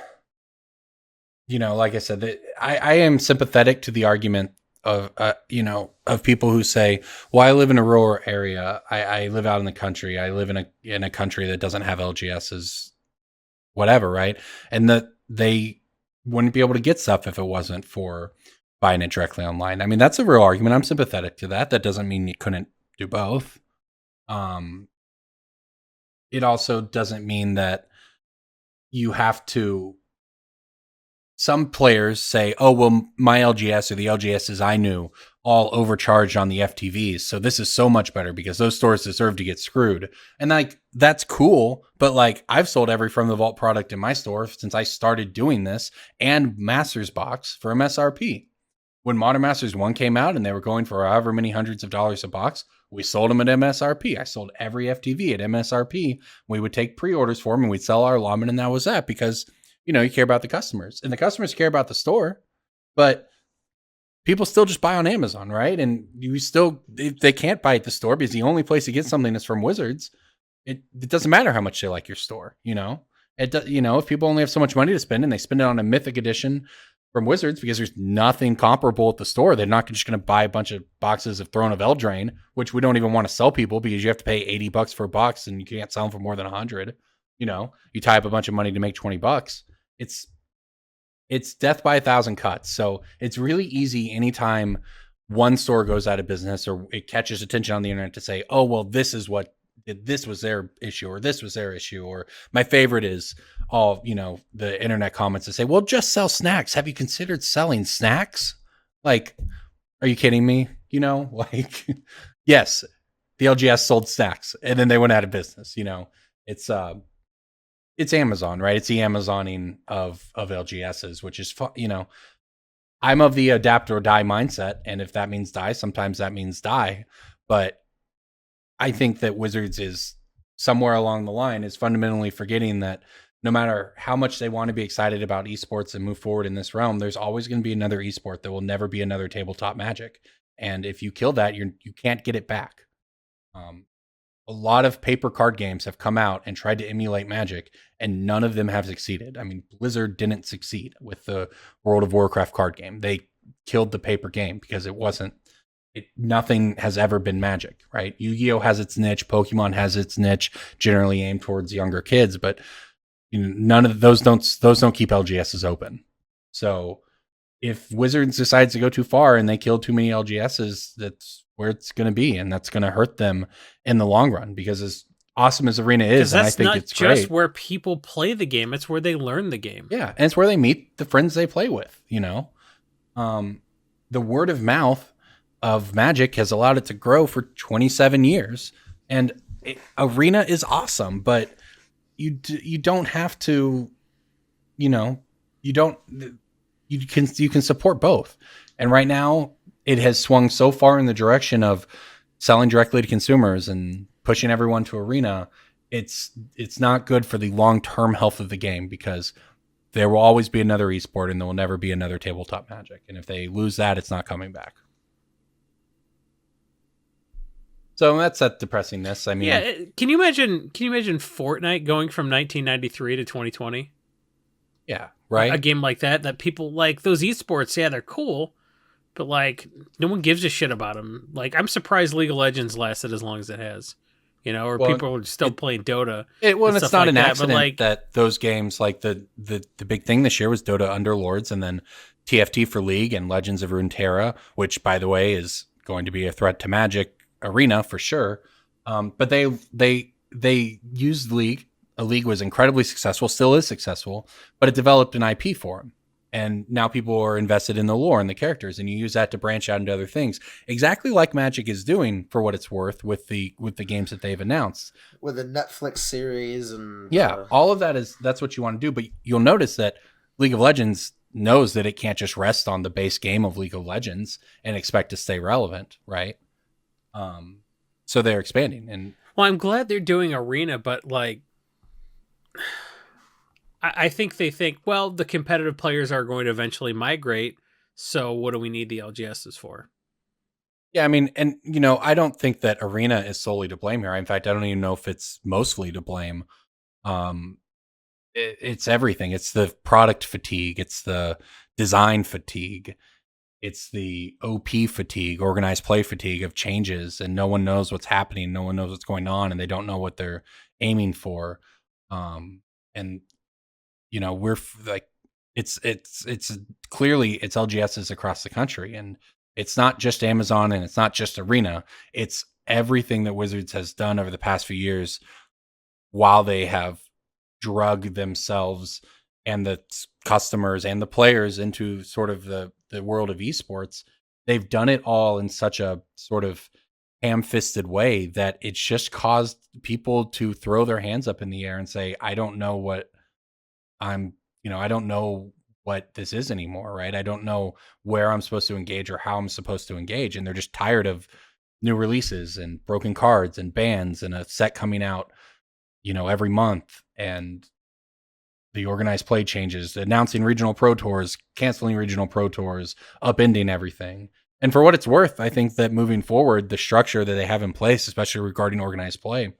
you know, like I said, I am sympathetic to the argument of, of people who say, well, I live in a rural area. I live out in the country. I live in a country that doesn't have LGSs, whatever, right? And that they wouldn't be able to get stuff if it wasn't for buying it directly online. I mean, that's a real argument. I'm sympathetic to that. That doesn't mean you couldn't do both. It also doesn't mean that you have to. Some players say, oh, well, my LGS or the LGSs I knew all overcharged on the FTVs. So this is so much better because those stores deserve to get screwed. And like, that's cool. But like, I've sold every From the Vault product in my store since I started doing this, and Master's Box for MSRP. When Modern Masters 1 came out and they were going for however many hundreds of dollars a box, we sold them at MSRP. I sold every FTV at MSRP. We would take pre-orders for them and we'd sell our allotment, and that was that, because, you know, you care about the customers and the customers care about the store, but people still just buy on Amazon, right? And they can't buy at the store because the only place to get something is from Wizards. It doesn't matter how much they like your store, you know? If people only have so much money to spend and they spend it on a Mythic edition from Wizards because there's nothing comparable at the store, they're not just going to buy a bunch of boxes of Throne of Eldraine, which we don't even want to sell people because you have to pay $80 for a box and you can't sell them for more than 100. You know, you tie up a bunch of money to make $20. It's death by 1,000 cuts. So it's really easy anytime one store goes out of business or it catches attention on the internet to say, oh, well, this was their issue, or this was their issue. Or my favorite is all, the internet comments that say, well, just sell snacks. Have you considered selling snacks? Like, are you kidding me? Yes, the LGS sold snacks and then they went out of business. It's Amazon, right? It's the Amazoning of LGSs, which is fun. I'm of the adapt or die mindset. And if that means die, sometimes that means die. But I think that Wizards is somewhere along the line is fundamentally forgetting that no matter how much they want to be excited about esports and move forward in this realm, there's always going to be another esport. There will never be another tabletop Magic. And if you kill that, you can't get it back. A lot of paper card games have come out and tried to emulate Magic, and none of them have succeeded. I mean, Blizzard didn't succeed with the World of Warcraft card game. They killed the paper game because nothing has ever been Magic, right? Yu-Gi-Oh has its niche, Pokemon has its niche, generally aimed towards younger kids, but none of those don't keep LGSs open. So if Wizards decides to go too far and they kill too many LGSs, that's where it's going to be, and that's going to hurt them in the long run. Because as awesome as Arena is, and I think it's great, just where people play the game; it's where they learn the game. Yeah, and it's where they meet the friends they play with. The word of mouth of Magic has allowed it to grow for 27 years, and Arena is awesome, but you don't have to, you can support both. And right now it has swung so far in the direction of selling directly to consumers and pushing everyone to Arena. It's not good for the long-term health of the game, because there will always be another esport and there will never be another tabletop Magic. And if they lose that, it's not coming back. So that's that depressingness. I mean, yeah. Can you imagine Fortnite going from 1993 to 2020? Yeah, right. A game like that people like. Those esports, yeah, they're cool, but like no one gives a shit about them. Like, I'm surprised League of Legends lasted as long as it has. People are still playing Dota. It's not an accident that those games, like the big thing this year was Dota Underlords, and then TFT for League and Legends of Runeterra, which, by the way, is going to be a threat to Magic Arena for sure. But they used League. A League was incredibly successful, still is successful, but it developed an IP for them. And now people are invested in the lore and the characters, and you use that to branch out into other things. Exactly like Magic is doing, for what it's worth, with the games that they've announced. With the Netflix series and all of that's what you want to do. But you'll notice that League of Legends knows that it can't just rest on the base game of League of Legends and expect to stay relevant, right? So they're expanding. And I'm glad they're doing Arena, but like, I think they think, well, the competitive players are going to eventually migrate, so what do we need the LGSs for? Yeah, I mean, and I don't think that Arena is solely to blame here. In fact, I don't even know if it's mostly to blame. It's everything. It's the product fatigue. It's the design fatigue. It's the OP fatigue, organized play fatigue of changes, and no one knows what's happening. No one knows what's going on, and they don't know what they're aiming for. And we're like, it's clearly it's LGSs across the country, and it's not just Amazon and it's not just Arena. It's everything that Wizards has done over the past few years, while they have drug themselves and the customers and the players into sort of the world of esports. They've done it all in such a sort of ham-fisted way that it's just caused people to throw their hands up in the air and say, I don't know what what this is anymore, right? I don't know where I'm supposed to engage or how I'm supposed to engage. And they're just tired of new releases and broken cards and bans and a set coming out, every month. And the organized play changes, announcing regional pro tours, canceling regional pro tours, upending everything. And for what it's worth, I think that moving forward, the structure that they have in place, especially regarding organized play,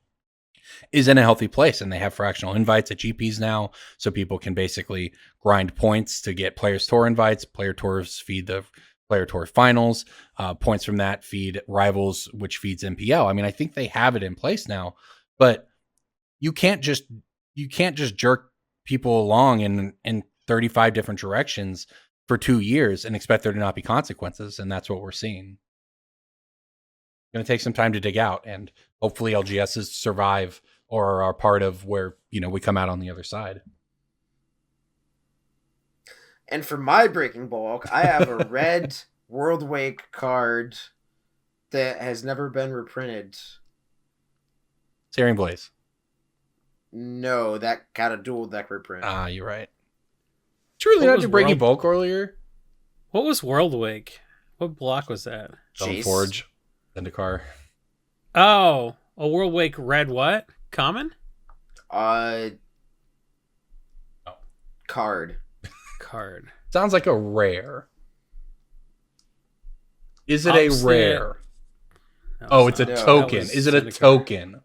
is in a healthy place. And they have fractional invites at GPs now, so people can basically grind points to get Players Tour invites. Player Tours feed the Player Tour finals. Points from that feed Rivals, which feeds MPL. I mean, I think they have it in place now, but you can't just jerk people along in 35 different directions for 2 years and expect there to not be consequences. And that's what we're seeing. Going to take some time to dig out, and hopefully LGSs survive or are part of where, we come out on the other side. And for my breaking bulk, I have a red World Wake card that has never been reprinted. Searing Blaze. No, that got a dual deck reprint. You're right. Truly not to breaking bulk earlier. What was World Wake? What block was that? Forge. Zendikar. Oh, a World Wake red what? Common? Card. Sounds like a rare. Is it a rare? No, it's a token. Is it a token?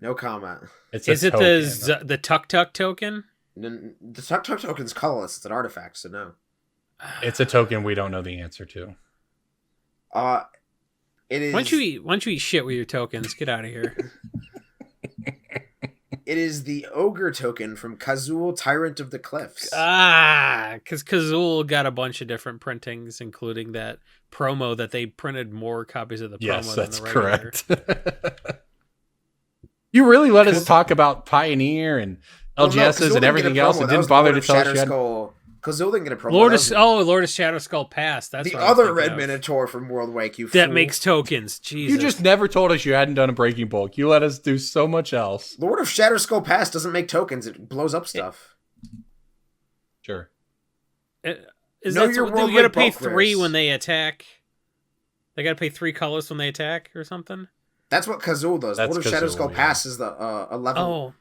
No comment. Is it the Tuk Tuk token? The Tuk Tuk token's colorless. It's an artifact, so no. It's a token we don't know the answer to. It is. Why don't you eat shit with your tokens? Get out of here. It is the Ogre token from Kazul, Tyrant of the Cliffs. Because Kazul got a bunch of different printings, including that promo that they printed more copies of the promo than the regular. Yes, that's correct. You really let us talk about Pioneer and LGSs and everything else and didn't bother to tell us you had... Kazul didn't get a promo. Lord of Shadow Skull Pass. That's the other red Minotaur from World Wake. That makes tokens. Jesus. You just never told us you hadn't done a breaking bulk. You let us do so much else. Lord of Shadow Skull Pass doesn't make tokens. It blows up stuff. Sure. You got to pay 3 when they attack? They got to pay 3 colors when they attack or something? That's what Kazul does. Lord of Shadow Skull Pass is the 11. Oh.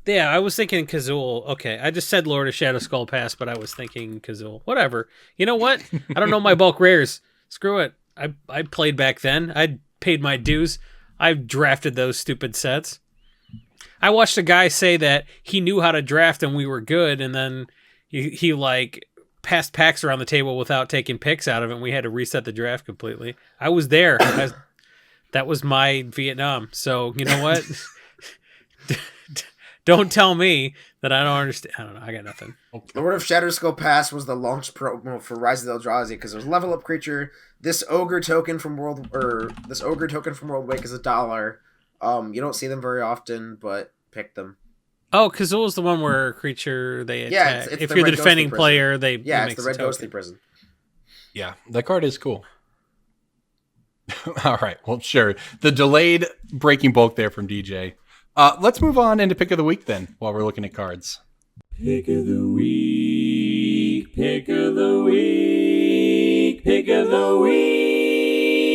Yeah, I was thinking Kazul. Okay, I just said Lord of Shadow Skull Pass, but I was thinking Kazul. Whatever. You know what? I don't know my bulk rares. Screw it. I played back then. I paid my dues. I drafted those stupid sets. I watched a guy say that he knew how to draft and we were good, and then he like passed packs around the table without taking picks out of it, and we had to reset the draft completely. I was there. That was my Vietnam. So, you know what? Don't tell me that I don't understand. I don't know. I got nothing. Lord of Shadow Skull Pass was the launch promo for Rise of the Eldrazi because there's level up creature. This ogre token from World Wake is $1. You don't see them very often, but pick them. Oh, Kazul is the one where a creature they attack. Yeah, it's if you're the defending player, it's the red ghostly prison. Yeah, that card is cool. All right, well, sure. The delayed breaking bulk there from DJ. Let's move on into pick of the week then, while we're looking at cards. Pick of the week, pick of the week, pick of the week.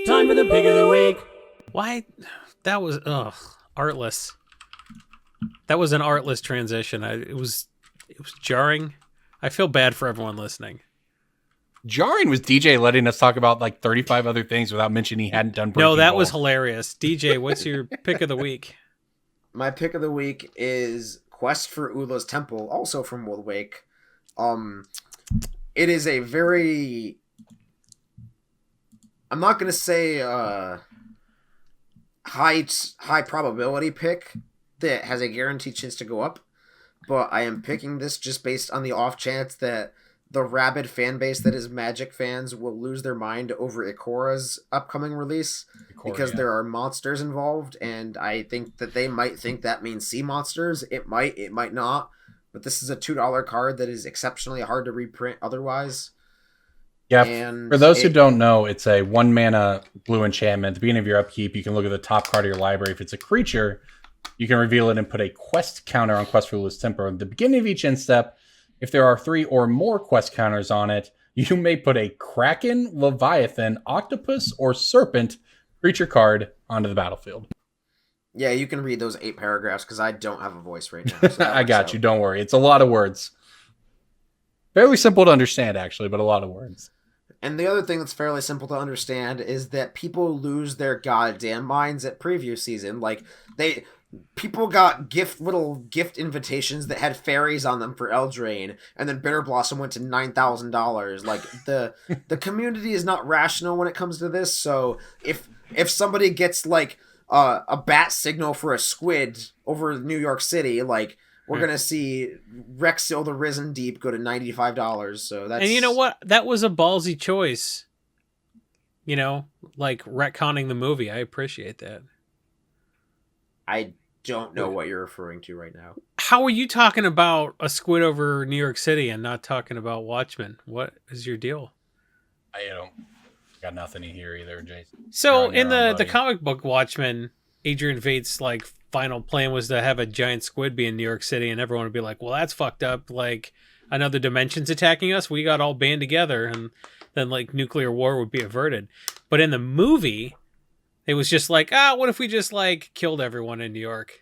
Time for the pick of the week. Why? That was artless. That was an artless transition. It was jarring. I feel bad for everyone listening. Jarring was DJ letting us talk about like 35 other things without mentioning he hadn't done breaking No, that bulk. was hilarious. DJ, what's your pick of the week? My pick of the week is Quest for Ula's Temple, also from World Wake. It is a very... I'm not going to say high probability pick that has a guaranteed chance to go up, but I am picking this just based on the off chance that the rabid fan base that is Magic fans will lose their mind over Ikora's upcoming release because there are monsters involved, and I think that they might think that means sea monsters. It might not, but this is a $2 card that is exceptionally hard to reprint otherwise. Yeah, and for those who don't know, it's a 1 mana blue enchantment. At the beginning of your upkeep, you can look at the top card of your library. If it's a creature, You can reveal it and put a quest counter on Quest for Lewis Tempo. At the beginning of each end step, if there are 3 or more quest counters on it, you may put a Kraken, Leviathan, Octopus, or Serpent creature card onto the battlefield. Yeah, you can read those 8 paragraphs because I don't have a voice right now. So I got you. Don't worry. It's a lot of words. Fairly simple to understand, actually, but a lot of words. And the other thing that's fairly simple to understand is that people lose their goddamn minds at preview season. Like, people got little gift invitations that had fairies on them for Eldraine, and then Bitter Blossom went to $9,000. Like, the community is not rational when it comes to this. So if somebody gets like a bat signal for a squid over New York City, like, we're gonna see Rexil the Risen Deep go to $95. So that's, and you know what? That was a ballsy choice. You know, like retconning the movie. I appreciate that. I don't know what you're referring to right now. How are you talking about a squid over New York City and not talking about Watchmen? What is your deal? I got nothing to hear either, Jason. So in the comic book Watchmen, Adrian Vate's like final plan was to have a giant squid be in New York City, and everyone would be like, well, that's fucked up. Like, another dimension's attacking us. We got all band together, and then like nuclear war would be averted. But in the movie, it was just like, what if we just like killed everyone in New York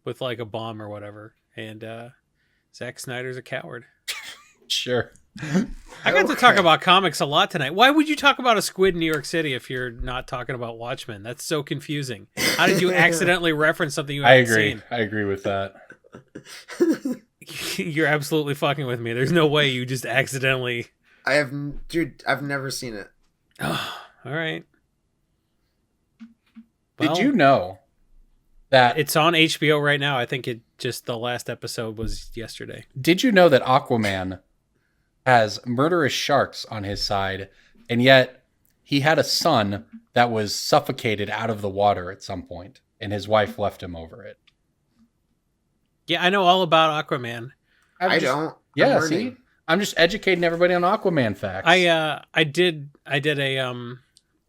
with like a bomb or whatever? And Zack Snyder's a coward. Sure. I got to talk about comics a lot tonight. Why would you talk about a squid in New York City if you're not talking about Watchmen? That's so confusing. How did you accidentally reference something you haven't seen? I agree with that. You're absolutely fucking with me. There's no way you just accidentally... I've never seen it. Oh, all right. Did you know that... It's on HBO right now. I think the last episode was yesterday. Did you know that Aquaman has murderous sharks on his side, and yet he had a son that was suffocated out of the water at some point, and his wife left him over it? Yeah, I know all about Aquaman. I don't. Yeah, see? I'm just educating everybody on Aquaman facts. I did a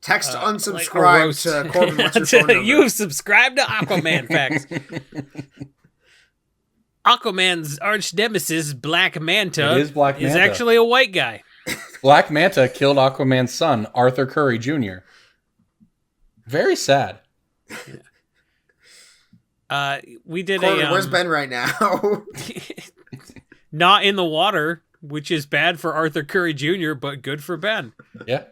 text unsubscribe to Corbin. What's your phone number? You've subscribed to Aquaman facts. Aquaman's arch nemesis, Black Manta, is actually a white guy. Black Manta killed Aquaman's son, Arthur Curry Jr. Very sad. We did Corbin, where's Ben right now? Not in the water, which is bad for Arthur Curry Jr., but good for Ben. Yeah.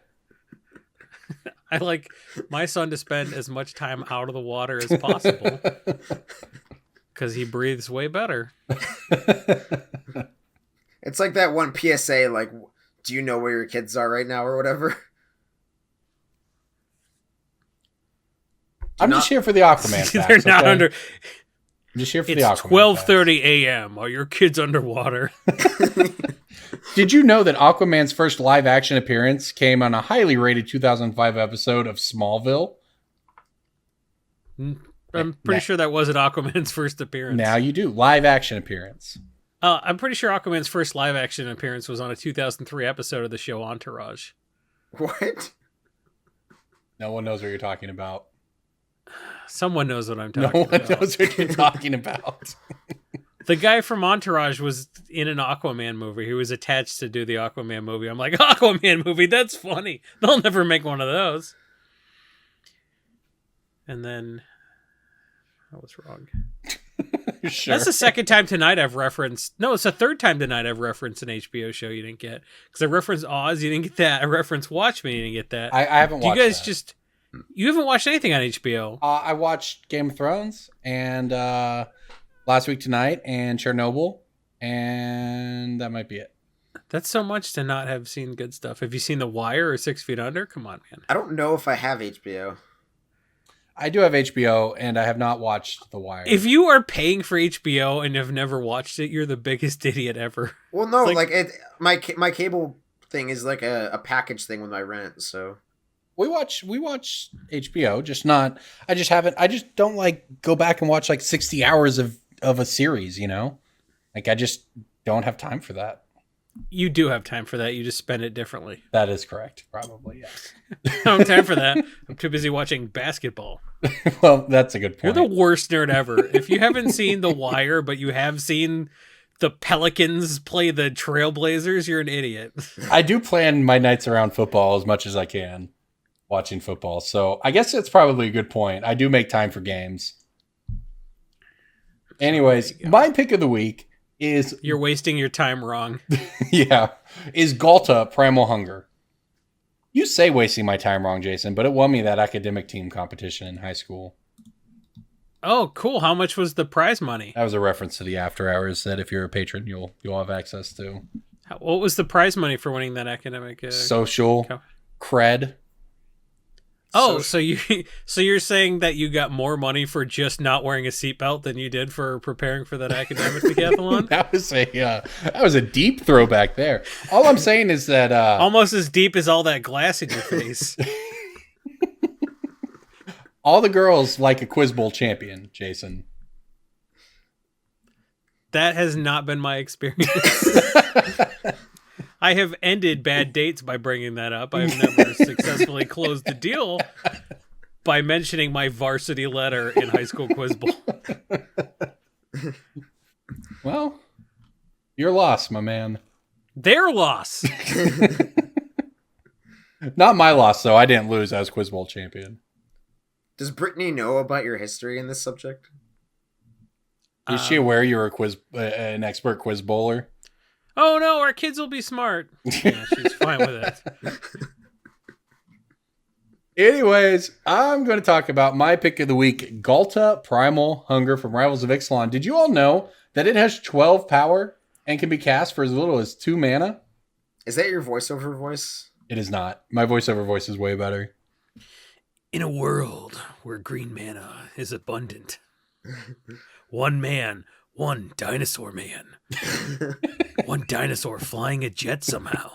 I like my son to spend as much time out of the water as possible. Because he breathes way better. It's like that one PSA, like, do you know where your kids are right now or whatever? I'm just here for the Aquaman facts. They're not under... I'm just here for the Aquaman It's 12:30 a.m. Are your kids underwater? Did you know that Aquaman's first live-action appearance came on a highly rated 2005 episode of Smallville? I'm pretty sure that wasn't Aquaman's first appearance. Now you do. Live-action appearance. I'm pretty sure Aquaman's first live-action appearance was on a 2003 episode of the show Entourage. What? No one knows what you're talking about. Someone knows what I'm talking about. No one knows what you're talking about. The guy from Entourage was in an Aquaman movie. He was attached to do the Aquaman movie. I'm like, Aquaman movie? That's funny. They'll never make one of those. And then... I was wrong. Sure. That's the second time tonight I've referenced... No, it's the third time tonight I've referenced an HBO show you didn't get. Because I referenced Oz, you didn't get that. I referenced Watchmen, you didn't get that. I haven't watched You guys that. just... You haven't watched anything on HBO. I watched Game of Thrones and Last Week Tonight and Chernobyl, and that might be it. That's so much to not have seen good stuff. Have you seen The Wire or 6 Feet Under? Come on, man. I don't know if I have HBO. I do have HBO, and I have not watched The Wire. If you are paying for HBO and have never watched it, you're the biggest idiot ever. Well, no, my cable thing is like a package thing with my rent, so... We watch HBO, just not. I just don't like go back and watch like 60 hours of a series, you know? Like I just don't have time for that. You do have time for that. You just spend it differently. That is correct. Probably, yes. I don't have time for that. I'm too busy watching basketball. Well, that's a good You're point. the worst nerd ever. If you haven't seen The Wire, but you have seen the Pelicans play the Trailblazers, you're an idiot. I do plan my nights around football as much as I can, watching football. So I guess it's probably a good point. I do make time for games. Anyways, my pick of the week is You're wasting your time wrong. is Galta Primal Hunger. You say wasting my time wrong, Jason, but it won me that academic team competition in high school. Oh, cool. How much was the prize money? That was a reference to the after hours that if you're a patron, you'll have access to. What was the prize money for winning that academic? Social cred. Oh, so you're saying that you got more money for just not wearing a seatbelt than you did for preparing for that academic decathlon? That was a deep throwback there. All I'm saying is that almost as deep as all that glass in your face. all the girls like a Quiz Bowl champion, Jason. That has not been my experience. I have ended bad dates by bringing that up. I've never successfully closed the deal by mentioning my varsity letter in high school quiz bowl. Well, your loss, my man. Their loss. Not my loss, though. I didn't lose. I was Quiz Bowl champion. Does Brittany know about your history in this subject? Is she aware you were an expert quiz bowler? Oh no, our kids will be smart. Yeah, she's fine with it. Anyways, I'm going to talk about my pick of the week, Galta Primal Hunger from Rivals of Ixalan. Did you all know that it has 12 power and can be cast for as little as 2 mana? Is that your voiceover voice? It is not. My voiceover voice is way better. In a world where green mana is abundant, one man, one dinosaur man, one dinosaur flying a jet somehow,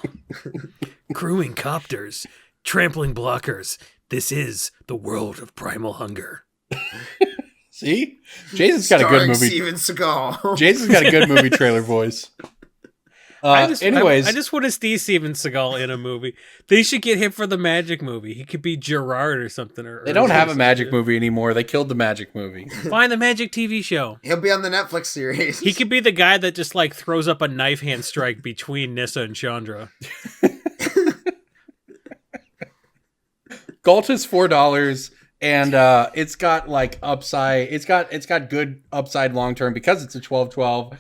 crewing copters, trampling blockers. This is the world of Primal Hunger. See? Jason's got a good movie. Steven Seagal. Jason's got a good movie trailer voice. I Anyways, just want to see Steven Seagal in a movie. They should get him for the Magic movie. He could be Gerard or something. They don't have a Magic movie anymore. They killed the Magic movie. Find the Magic TV show. He'll be on the Netflix series. He could be the guy that just like throws up a knife hand strike between Nissa and Chandra. Galta's $4, and it's got like upside. It's got good upside long term because it's a 12/12.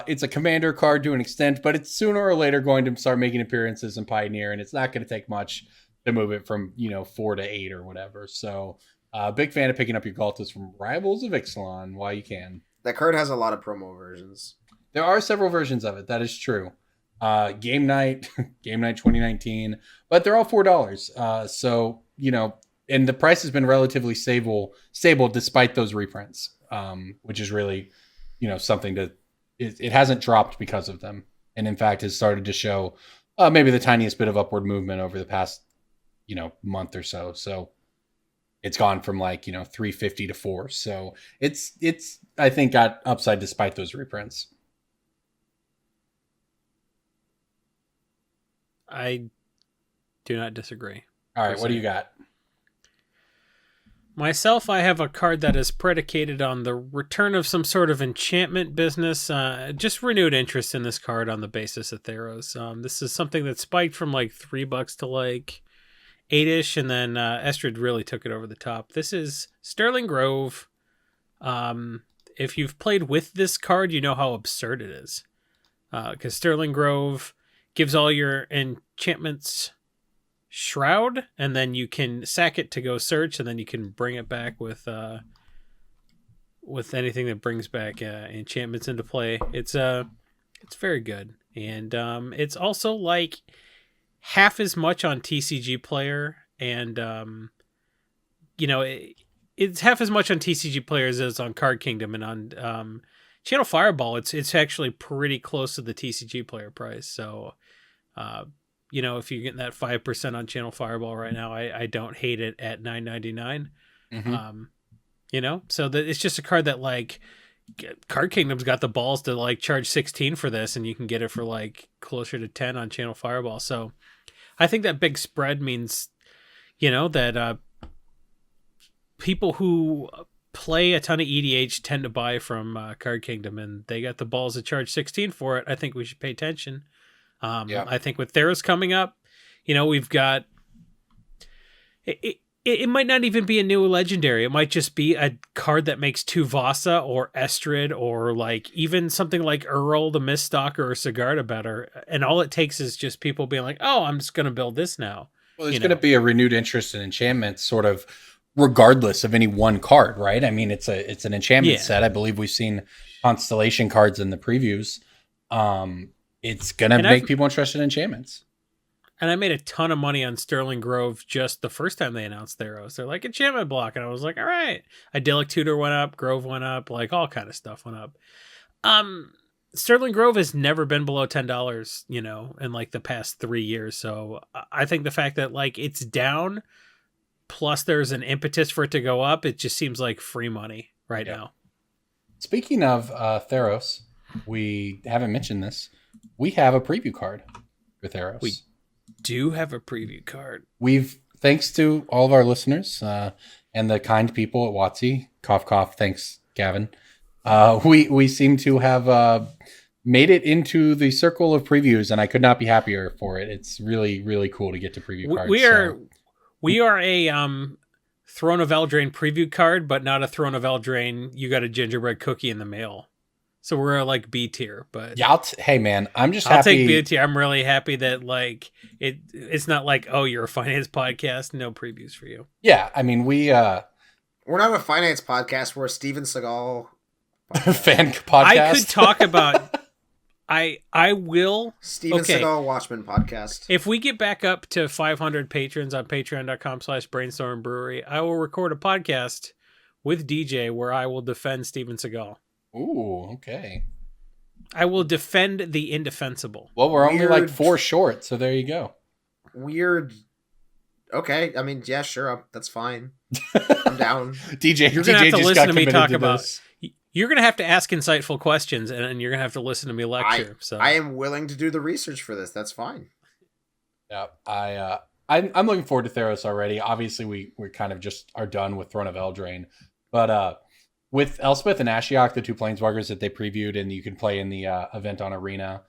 It's a commander card to an extent, but it's sooner or later going to start making appearances in Pioneer, and it's not going to take much to move it from 4 to 8 or whatever. So, big fan of picking up your Galtas from Rivals of Ixalan while you can. That card has a lot of promo versions. There are several versions of it. That is true. Game Night 2019, but they're all $4. So and the price has been relatively stable despite those reprints, which is really something to. It hasn't dropped because of them, and in fact has started to show maybe the tiniest bit of upward movement over the past month or so. So it's gone from like 350 to 4. So it's I think got upside despite those reprints. I do not disagree. All right, what do you got? Myself, I have a card that is predicated on the return of some sort of enchantment business. Just renewed interest in this card on the basis of Theros. This is something that spiked from like $3 to like 8-ish, and then Estrid really took it over the top. This is Sterling Grove. If you've played with this card, you know how absurd it is. Because Sterling Grove gives all your enchantments Shroud, and then you can sack it to go search, and then you can bring it back with anything that brings back enchantments into play. It's very good, and it's also like half as much on TCG Player, and it's half as much on TCG Player as it is on Card Kingdom, and on Channel Fireball, it's actually pretty close to the TCG Player price. So. If you're getting that 5% on Channel Fireball right now, I don't hate it at $9.99. Mm-hmm. So that it's just a card that like Card Kingdom's got the balls to like charge 16 for this, and you can get it for like closer to 10 on Channel Fireball. So I think that big spread means, that people who play a ton of EDH tend to buy from Card Kingdom, and they got the balls to charge 16 for it. I think we should pay attention. I think with Theros coming up, we've got it might not even be a new legendary. It might just be a card that makes 2 Vasa or Estrid or like even something like Earl the Miststalker or Sigarda better. And all it takes is just people being like, oh, I'm just going to build this now. Well, there's going to be a renewed interest in enchantments sort of regardless of any one card, right? I mean, it's an enchantment set. I believe we've seen constellation cards in the previews. It's going to make people interested in enchantments. And I made a ton of money on Sterling Grove just the first time they announced Theros. They're like, enchantment block. And I was like, all right. Idyllic Tutor went up. Grove went up. Like, all kind of stuff went up. Sterling Grove has never been below $10, in like the past 3 years. So I think the fact that like it's down, plus there's an impetus for it to go up, it just seems like free money right now. Speaking of Theros, we haven't mentioned this. We have a preview card for Theros. We do have a preview card. Thanks to all of our listeners and the kind people at WotC, cough, cough, thanks, Gavin. We seem to have made it into the circle of previews, and I could not be happier for it. It's really, really cool to get to preview cards. We are a Throne of Eldraine preview card, but not a Throne of Eldraine. You got a gingerbread cookie in the mail. So we're like B tier, but yeah. Hey man, I'm just happy. I'll take B tier. I'm really happy that like it's not like, oh, you're a finance podcast, no previews for you. Yeah, I mean we're not a finance podcast. We're a Steven Seagal fan podcast. I could talk about. I will. Steven Seagal Watchmen podcast. If we get back up to 500 patrons on patreon.com/Brainstorm Brewery, I will record a podcast with DJ where I will defend Steven Seagal. Ooh, okay. I will defend the indefensible. Well, we're only like 4 short, so there you go. Weird. Okay, I mean, yeah, sure, that's fine. I'm down. DJ, you're gonna have to listen to me talk about. This. You're gonna have to ask insightful questions, and you're gonna have to listen to me lecture. I am willing to do the research for this. That's fine. Yeah, I'm looking forward to Theros already. Obviously, we kind of just are done with Throne of Eldraine, but with Elspeth and Ashiok, the 2 planeswalkers that they previewed, and you can play in the event on Arena,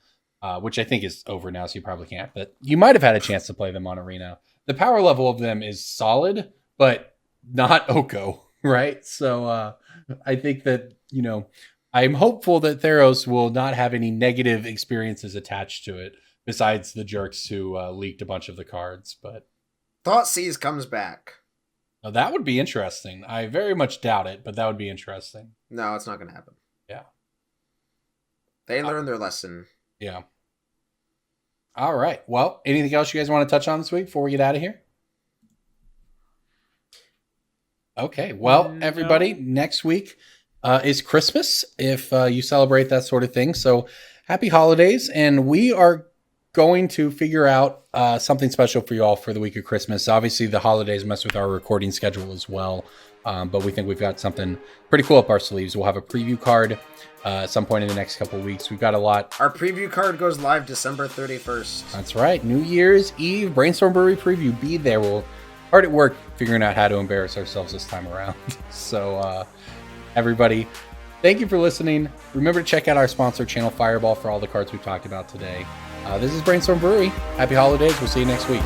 which I think is over now, so you probably can't. But you might have had a chance to play them on Arena. The power level of them is solid, but not Oko, right? So I think that, I'm hopeful that Theros will not have any negative experiences attached to it, besides the jerks who leaked a bunch of the cards. But Thoughtseize comes back. Now, that would be interesting. I very much doubt it, but that would be interesting. No, it's not going to happen. Yeah. They learned their lesson. Yeah. All right. Well, anything else you guys want to touch on this week before we get out of here? Okay. Well, everybody, next week is Christmas, if you celebrate that sort of thing. So happy holidays. And we are going to figure out something special for you all for the week of Christmas. Obviously, the holidays mess with our recording schedule as well. But we think we've got something pretty cool up our sleeves. We'll have a preview card at some point in the next couple of weeks. We've got a lot. Our preview card goes live December 31st. That's right. New Year's Eve, Brainstorm Brewery preview. Be there. We'll hard at work figuring out how to embarrass ourselves this time around. So, everybody, thank you for listening. Remember to check out our sponsor, Channel Fireball, for all the cards we've talked about today. This is Brainstorm Brewery. Happy holidays. We'll see you next week.